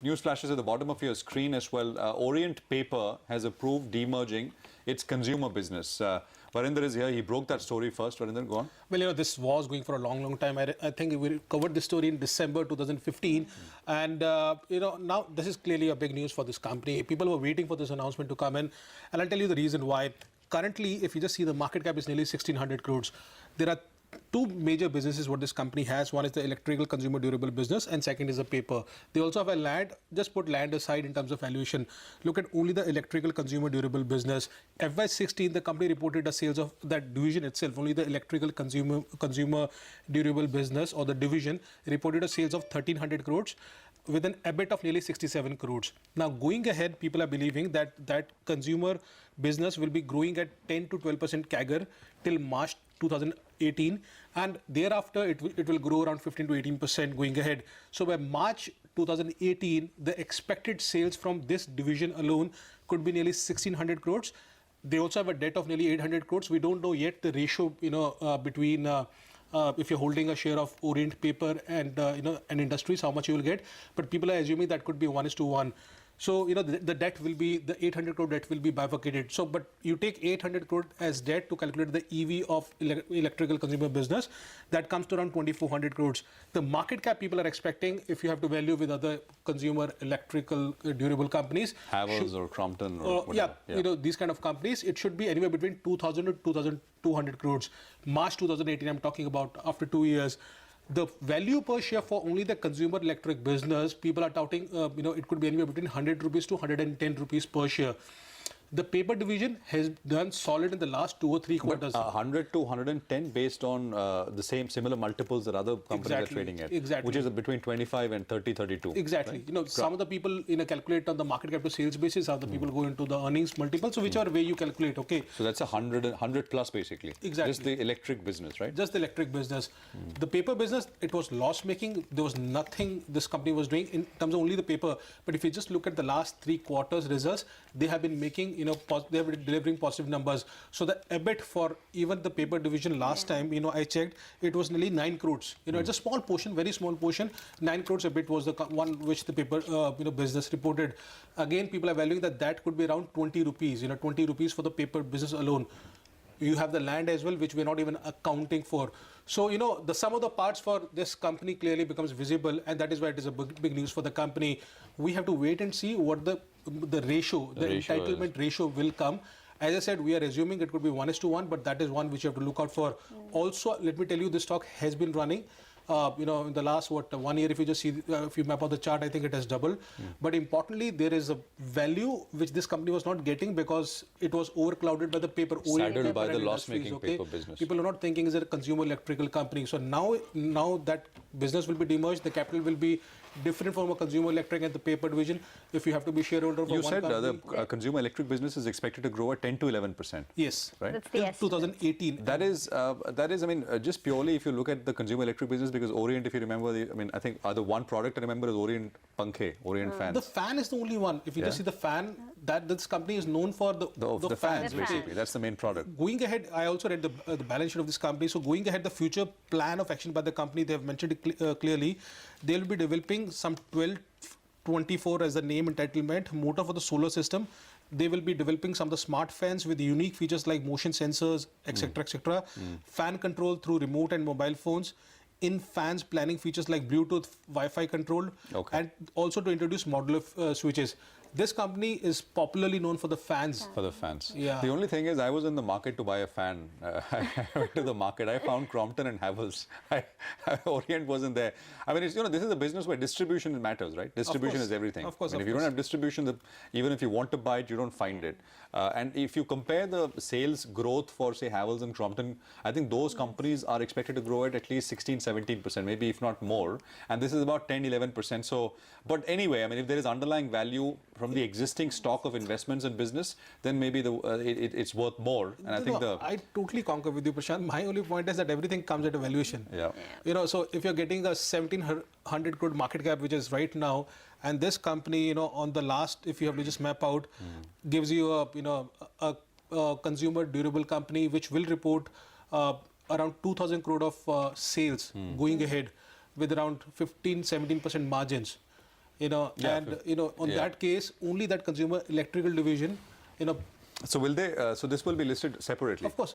News flashes at the bottom of your screen as well. Orient Paper has approved demerging its consumer business. Varinder is here. He broke that story first. Varinder, go on. Well, this was going for a long, long time. I think we covered this story in December 2015. And, now this is clearly a big news for this company. People were waiting for this announcement to come in. And I'll tell you the reason why. Currently, if you just see the market cap is nearly 1,600 crores. There are two major businesses what this company has. One is the electrical consumer durable business and second is the paper. They also have a land. Just put land aside in terms of valuation. Look at only the electrical consumer durable business. FY16, the company reported a sales of that division itself, only the electrical consumer durable business or the division reported a sales of 1,300 crores with an EBIT of nearly 67 crores. Now, going ahead, people are believing that that consumer business will be growing at 10 to 12% CAGR till March 2018, and thereafter it will grow around 15 to 18% going ahead. So by March 2018, the expected sales from this division alone could be nearly 1,600 crores. They also have a debt of nearly 800 crores. We don't know yet the ratio, between if you're holding a share of Orient Paper and an Industries, how much you will get. But people are assuming that could be 1:1. So, the debt will be, the 800 crore debt will be bifurcated. So, but you take 800 crore as debt to calculate the EV of electrical consumer business, that comes to around 2,400 crores. The market cap people are expecting, if you have to value with other consumer electrical durable companies. Havells or Crompton or whatever. Yeah, these kind of companies, it should be anywhere between 2,000 to 2,200 crores. March 2018, I'm talking about after 2 years. The value per share for only the consumer electric business, people are touting, it could be anywhere between 100 rupees to 110 rupees per share. The paper division has done solid in the last 2 or 3 quarters. 100 to 110 based on the similar multiples that other companies are trading at. Exactly. Which is between 25 and 30, 32. Exactly. Right? Some of the people calculate on the market cap to sales basis, other people go into the earnings multiple. So whichever way you calculate, okay. So that's 100 plus basically. Exactly. Just the electric business, right? Just the electric business. The paper business, it was loss making. There was nothing this company was doing in terms of only the paper. But if you just look at the last 3 quarters results, they have been making, they have been delivering positive numbers. So the EBIT for even the paper division last time, I checked, it was nearly 9 crores. It's a small portion, very small portion. 9 crores EBIT was the one which the paper, business reported. Again, people are valuing that could be around 20 rupees, 20 rupees for the paper business alone. You have the land as well, which we're not even accounting for. So, the sum of the parts for this company clearly becomes visible, and that is why it is a big news for the company. We have to wait and see what the ratio, the entitlement ratio will come. As I said, we are assuming it could be 1:1, but that is one which you have to look out for. Also, let me tell you, this stock has been running. In the last 1 year, if you just see, if you map out the chart, I think it has doubled. But importantly, there is a value which this company was not getting because it was overclouded by the paper. Saddled by the loss-making paper business. People are not thinking is it a consumer electrical company. So now that business will be demerged, the capital will be different from a consumer electric and the paper division. If you have to be shareholder for you one said company, the consumer electric business is expected to grow at 10 to 11%. Yes, right. That's the estimate. 2018. That is, I mean, just purely if you look at the consumer electric business, because Orient, if you remember, I think the one product I remember is Orient Pankhe, Orient fans. The fan is the only one. If you just see the fan, that this company is known for the fans, fans. basically. That's the main product. Going ahead, I also read the balance sheet of this company. So going ahead, the future plan of action by the company, they have mentioned it clearly. They will be developing some 1224 as the name entitlement, motor for the solar system. They will be developing some of the smart fans with unique features like motion sensors, etc., etc. Fan control through remote and mobile phones. In fans, planning features like Bluetooth, Wi-Fi control, and also to introduce modular switches. This company is popularly known for the fans. For the fans. Yeah. The only thing is, I was in the market to buy a fan. I went to the market. I found Crompton and Havells. Orient wasn't there. I mean, this is a business where distribution matters, right? Distribution is everything. Of course. If you don't have distribution, even if you want to buy it, you don't find it. And if you compare the sales growth for, say, Havells and Crompton, I think those companies are expected to grow at least 16, 17%, maybe if not more. And this is about 10, 11%. So, but anyway, I mean, if there is underlying value from the existing stock of investments and business, then maybe it's worth more. And I think I totally concur with you, Prashant. My only point is that everything comes at a valuation. Yeah. So if you're getting a 1,700 crore market cap, which is right now, and this company, on the last, if you have to just map out, gives you a consumer durable company which will report around 2,000 crore of sales going ahead with around 15-17% margins. Yeah, and on that case, only that consumer electrical division, So will they? So this will be listed separately. of course.